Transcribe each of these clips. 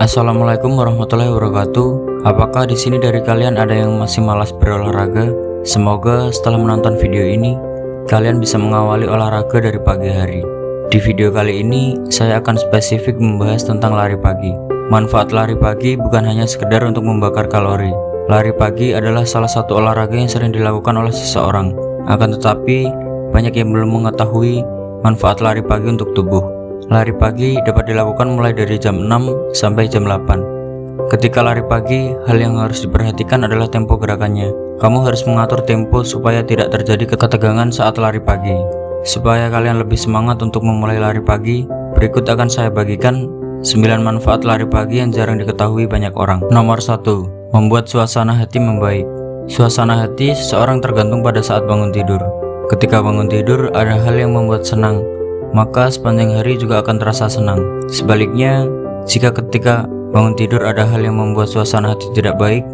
Assalamualaikum warahmatullahi wabarakatuh. Apakah di sini dari kalian ada yang masih malas berolahraga? Semoga setelah menonton video ini, kalian bisa mengawali olahraga dari pagi hari. Di video kali ini, saya akan spesifik membahas tentang lari pagi. Manfaat lari pagi bukan hanya sekedar untuk membakar kalori. Lari pagi adalah salah satu olahraga yang sering dilakukan oleh seseorang. Akan tetapi, banyak yang belum mengetahui manfaat lari pagi untuk tubuh. Lari pagi dapat dilakukan mulai dari jam 6 sampai jam 8. Ketika lari pagi, hal yang harus diperhatikan adalah tempo gerakannya. Kamu harus mengatur tempo supaya tidak terjadi ketegangan saat lari pagi. Supaya kalian lebih semangat untuk memulai lari pagi, berikut akan saya bagikan 9 manfaat lari pagi yang jarang diketahui banyak orang. Nomor 1. Membuat suasana hati membaik. Suasana hati seseorang tergantung pada saat bangun tidur. Ketika bangun tidur, ada hal yang membuat senang, maka sepanjang hari juga akan terasa senang. Sebaliknya, jika ketika bangun tidur ada hal yang membuat suasana hati tidak baik,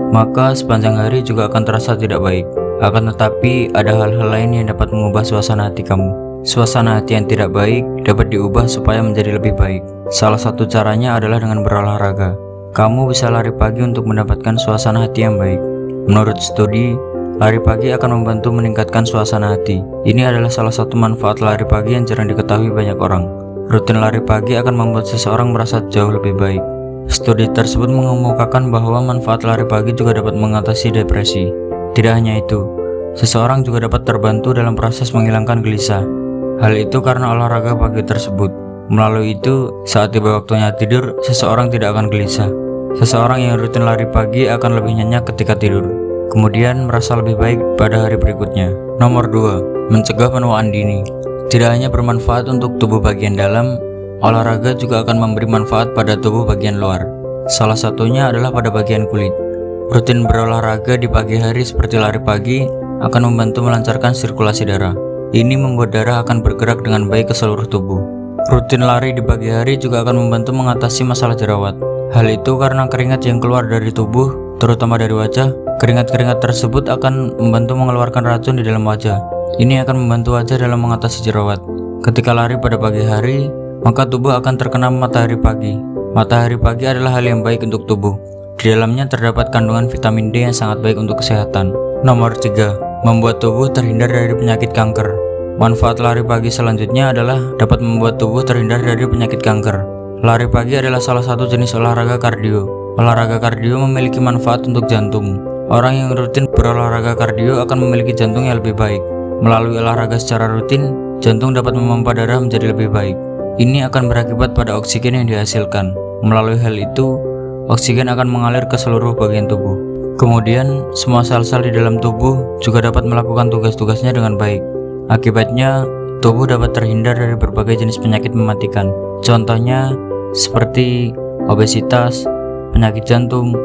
maka sepanjang hari juga akan terasa tidak baik. Akan tetapi, ada hal-hal lain yang dapat mengubah suasana hati kamu. Suasana hati yang tidak baik dapat diubah supaya menjadi lebih baik. Salah satu caranya adalah dengan berolahraga. Kamu bisa lari pagi untuk mendapatkan suasana hati yang baik. Menurut studi, lari pagi akan membantu meningkatkan suasana hati. Ini adalah salah satu manfaat lari pagi yang jarang diketahui banyak orang. Rutin lari pagi akan membuat seseorang merasa jauh lebih baik. Studi tersebut mengemukakan bahwa manfaat lari pagi juga dapat mengatasi depresi. Tidak hanya itu, seseorang juga dapat terbantu dalam proses menghilangkan gelisah. Hal itu karena olahraga pagi tersebut. Melalui itu, saat tiba waktunya tidur, seseorang tidak akan gelisah. Seseorang yang rutin lari pagi akan lebih nyenyak ketika tidur, kemudian merasa lebih baik pada hari berikutnya. Nomor 2. Mencegah penuaan dini. Tidak hanya bermanfaat untuk tubuh bagian dalam, olahraga juga akan memberi manfaat pada tubuh bagian luar. Salah satunya adalah pada bagian kulit. Rutin berolahraga di pagi hari seperti lari pagi akan membantu melancarkan sirkulasi darah. Ini membuat darah akan bergerak dengan baik ke seluruh tubuh. Rutin lari di pagi hari juga akan membantu mengatasi masalah jerawat. Hal itu karena keringat yang keluar dari tubuh, terutama dari wajah. Keringat-keringat tersebut akan membantu mengeluarkan racun di dalam wajah. Ini akan membantu wajah dalam mengatasi jerawat. Ketika lari pada pagi hari, maka tubuh akan terkena matahari pagi. Matahari pagi adalah hal yang baik untuk tubuh. Di dalamnya terdapat kandungan vitamin D yang sangat baik untuk kesehatan. Nomor 3. Membuat tubuh terhindar dari penyakit kanker. Manfaat lari pagi selanjutnya adalah dapat membuat tubuh terhindar dari penyakit kanker. Lari pagi adalah salah satu jenis olahraga kardio. Olahraga kardio memiliki manfaat untuk jantung. Orang yang rutin berolahraga kardio akan memiliki jantung yang lebih baik. Melalui olahraga secara rutin, jantung dapat memompa darah menjadi lebih baik. Ini akan berakibat pada oksigen yang dihasilkan. Melalui hal itu, oksigen akan mengalir ke seluruh bagian tubuh. Kemudian, semua sel-sel di dalam tubuh juga dapat melakukan tugas-tugasnya dengan baik. Akibatnya, tubuh dapat terhindar dari berbagai jenis penyakit mematikan. Contohnya, seperti obesitas, penyakit jantung,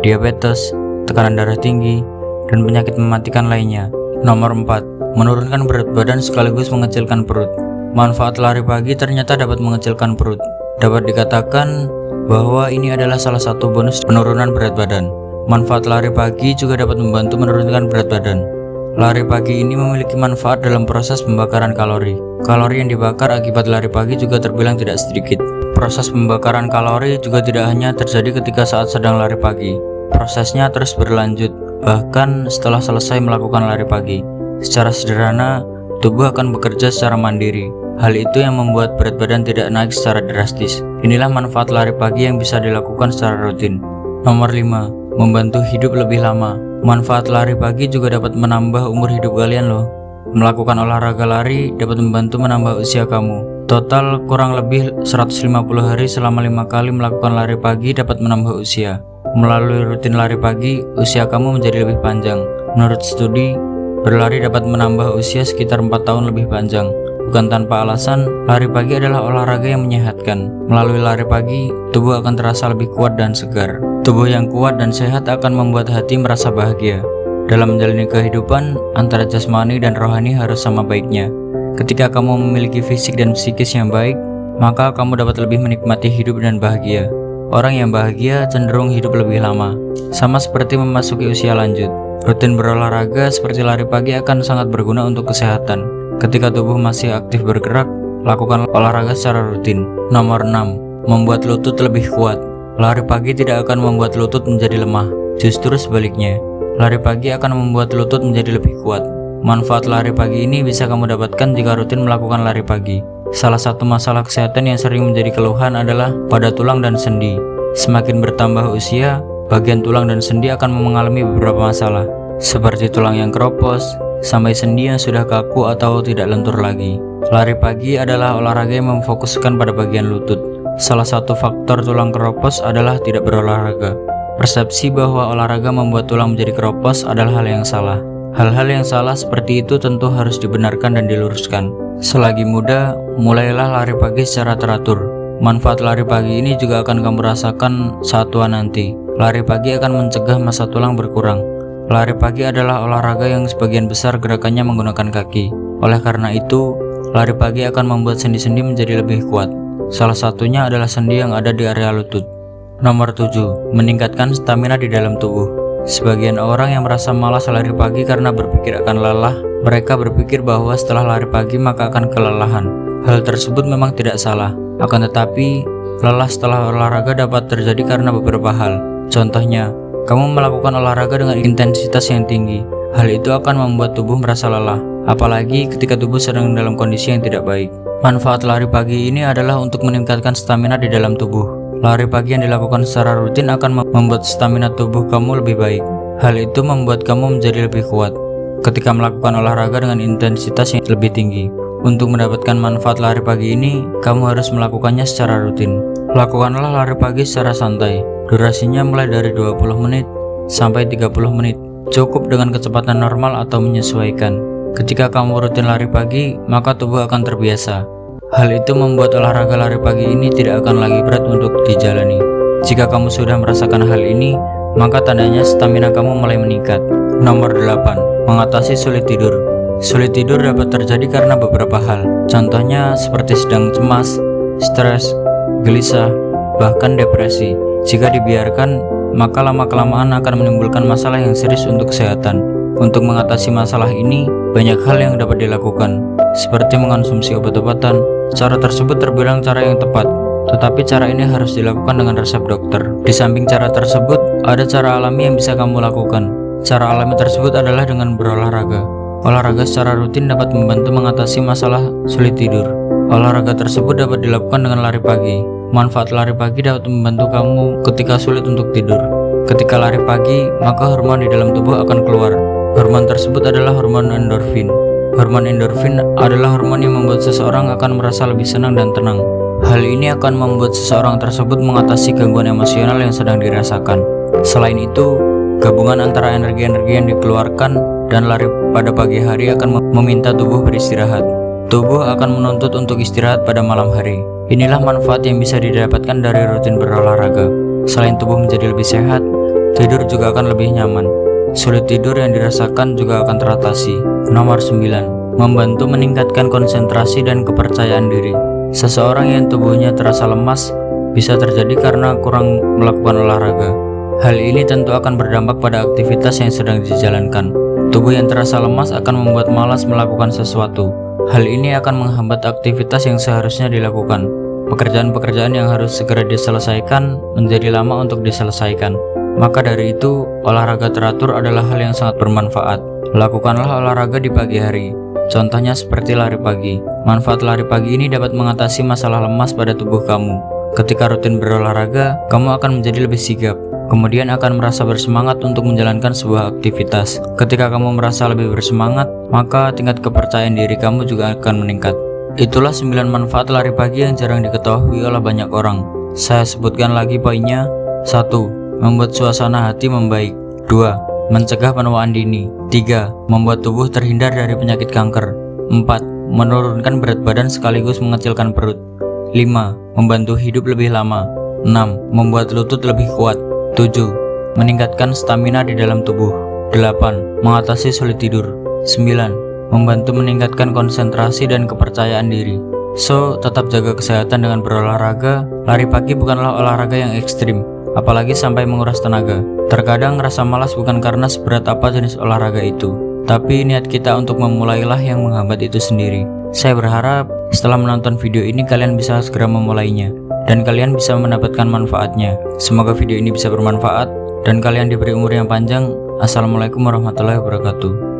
diabetes, tekanan darah tinggi, dan penyakit mematikan lainnya. Nomor 4. Menurunkan berat badan sekaligus mengecilkan perut. Manfaat lari pagi ternyata dapat mengecilkan perut. Dapat dikatakan bahwa ini adalah salah satu bonus penurunan berat badan. Manfaat lari pagi juga dapat membantu menurunkan berat badan. Lari pagi ini memiliki manfaat dalam proses pembakaran kalori. Kalori yang dibakar akibat lari pagi juga terbilang tidak sedikit. Proses pembakaran kalori juga tidak hanya terjadi ketika saat sedang lari pagi. Prosesnya terus berlanjut, bahkan setelah selesai melakukan lari pagi. Secara sederhana, tubuh akan bekerja secara mandiri. Hal itu yang membuat berat badan tidak naik secara drastis. Inilah manfaat lari pagi yang bisa dilakukan secara rutin. Nomor 5. Membantu hidup lebih lama. Manfaat lari pagi juga dapat menambah umur hidup kalian loh. Melakukan olahraga lari dapat membantu menambah usia kamu. Total kurang lebih 150 hari selama 5 kali melakukan lari pagi dapat menambah usia. Melalui rutin lari pagi, usia kamu menjadi lebih panjang. Menurut studi, berlari dapat menambah usia sekitar 4 tahun lebih panjang. Bukan tanpa alasan, lari pagi adalah olahraga yang menyehatkan. Melalui lari pagi, tubuh akan terasa lebih kuat dan segar. Tubuh yang kuat dan sehat akan membuat hati merasa bahagia. Dalam menjalani kehidupan, antara jasmani dan rohani harus sama baiknya. Ketika kamu memiliki fisik dan psikis yang baik, maka kamu dapat lebih menikmati hidup dan bahagia. Orang yang bahagia cenderung hidup lebih lama, sama seperti memasuki usia lanjut. Rutin berolahraga seperti lari pagi akan sangat berguna untuk kesehatan. Ketika tubuh masih aktif bergerak, lakukan olahraga secara rutin. Nomor 6. Membuat lutut lebih kuat. Lari pagi tidak akan membuat lutut menjadi lemah, justru sebaliknya. Lari pagi akan membuat lutut menjadi lebih kuat. Manfaat lari pagi ini bisa kamu dapatkan jika rutin melakukan lari pagi. Salah satu masalah kesehatan yang sering menjadi keluhan adalah pada tulang dan sendi. Semakin bertambah usia, bagian tulang dan sendi akan mengalami beberapa masalah, seperti tulang yang keropos, sampai sendi yang sudah kaku atau tidak lentur lagi. Lari pagi adalah olahraga yang memfokuskan pada bagian lutut. Salah satu faktor tulang keropos adalah tidak berolahraga. Persepsi bahwa olahraga membuat tulang menjadi keropos adalah hal yang salah. Hal-hal yang salah seperti itu tentu harus dibenarkan dan diluruskan. Selagi muda, mulailah lari pagi secara teratur. Manfaat lari pagi ini juga akan kamu rasakan saat tua nanti. Lari pagi akan mencegah massa tulang berkurang. Lari pagi adalah olahraga yang sebagian besar gerakannya menggunakan kaki. Oleh karena itu, lari pagi akan membuat sendi-sendi menjadi lebih kuat. Salah satunya adalah sendi yang ada di area lutut. Nomor 7. Meningkatkan stamina di dalam tubuh. Sebagian orang yang merasa malas lari pagi karena berpikir akan lelah. Mereka berpikir bahwa setelah lari pagi maka akan kelelahan. Hal tersebut memang tidak salah. Akan tetapi, lelah setelah olahraga dapat terjadi karena beberapa hal. Contohnya, kamu melakukan olahraga dengan intensitas yang tinggi. Hal itu akan membuat tubuh merasa lelah, apalagi ketika tubuh sedang dalam kondisi yang tidak baik. Manfaat lari pagi ini adalah untuk meningkatkan stamina di dalam tubuh. Lari pagi yang dilakukan secara rutin akan membuat stamina tubuh kamu lebih baik. Hal itu membuat kamu menjadi lebih kuat ketika melakukan olahraga dengan intensitas yang lebih tinggi. Untuk mendapatkan manfaat lari pagi ini, kamu harus melakukannya secara rutin. Lakukanlah lari pagi secara santai. Durasinya mulai dari 20 menit sampai 30 menit. Cukup dengan kecepatan normal atau menyesuaikan. Ketika kamu rutin lari pagi, maka tubuh akan terbiasa. Hal itu membuat olahraga lari pagi ini tidak akan lagi berat untuk dijalani. Jika kamu sudah merasakan hal ini, maka tandanya stamina kamu mulai meningkat. Nomor 8. Mengatasi sulit tidur. Sulit tidur dapat terjadi karena beberapa hal. Contohnya seperti sedang cemas, stres, gelisah, bahkan depresi. Jika dibiarkan, maka lama-kelamaan akan menimbulkan masalah yang serius untuk kesehatan. Untuk mengatasi masalah ini, banyak hal yang dapat dilakukan, seperti mengonsumsi obat-obatan. Cara tersebut terbilang cara yang tepat, tetapi cara ini harus dilakukan dengan resep dokter. Di samping cara tersebut, ada cara alami yang bisa kamu lakukan. Cara alami tersebut adalah dengan berolahraga. Olahraga secara rutin dapat membantu mengatasi masalah sulit tidur. Olahraga tersebut dapat dilakukan dengan lari pagi. Manfaat lari pagi dapat membantu kamu ketika sulit untuk tidur. Ketika lari pagi, maka hormon di dalam tubuh akan keluar. Hormon tersebut adalah hormon endorfin. Hormon endorfin adalah hormon yang membuat seseorang akan merasa lebih senang dan tenang. Hal ini akan membuat seseorang tersebut mengatasi gangguan emosional yang sedang dirasakan. Selain itu, gabungan antara energi-energi yang dikeluarkan dan lari pada pagi hari akan meminta tubuh beristirahat. Tubuh akan menuntut untuk istirahat pada malam hari. Inilah manfaat yang bisa didapatkan dari rutin berolahraga. Selain tubuh menjadi lebih sehat, tidur juga akan lebih nyaman. Sulit tidur yang dirasakan juga akan teratasi. Nomor 9. Membantu meningkatkan konsentrasi dan kepercayaan diri. Seseorang yang tubuhnya terasa lemas bisa terjadi karena kurang melakukan olahraga. Hal ini tentu akan berdampak pada aktivitas yang sedang dijalankan. Tubuh yang terasa lemas akan membuat malas melakukan sesuatu. Hal ini akan menghambat aktivitas yang seharusnya dilakukan. Pekerjaan-pekerjaan yang harus segera diselesaikan menjadi lama untuk diselesaikan. Maka dari itu, olahraga teratur adalah hal yang sangat bermanfaat. Lakukanlah olahraga di pagi hari. Contohnya seperti lari pagi. Manfaat lari pagi ini dapat mengatasi masalah lemas pada tubuh kamu. Ketika rutin berolahraga, kamu akan menjadi lebih sigap. Kemudian akan merasa bersemangat untuk menjalankan sebuah aktivitas. Ketika kamu merasa lebih bersemangat, maka tingkat kepercayaan diri kamu juga akan meningkat. Itulah 9 manfaat lari pagi yang jarang diketahui oleh banyak orang. Saya sebutkan lagi poinnya. 1. Membuat suasana hati membaik. 2. Mencegah penuaan dini. 3. Membuat tubuh terhindar dari penyakit kanker. 4. Menurunkan berat badan sekaligus mengecilkan perut. 5. Membantu hidup lebih lama. 6. Membuat lutut lebih kuat. 7. Meningkatkan stamina di dalam tubuh. 8. Mengatasi sulit tidur. 9. Membantu meningkatkan konsentrasi dan kepercayaan diri. So, tetap jaga kesehatan dengan berolahraga. Lari pagi bukanlah olahraga yang ekstrim, apalagi sampai menguras tenaga. Terkadang rasa malas bukan karena seberat apa jenis olahraga itu, tapi niat kita untuk memulailah yang menghambat itu sendiri. Saya berharap setelah menonton video ini kalian bisa segera memulainya. dan kalian bisa mendapatkan manfaatnya. Semoga video ini bisa bermanfaat dan kalian diberi umur yang panjang. Assalamualaikum warahmatullahi wabarakatuh.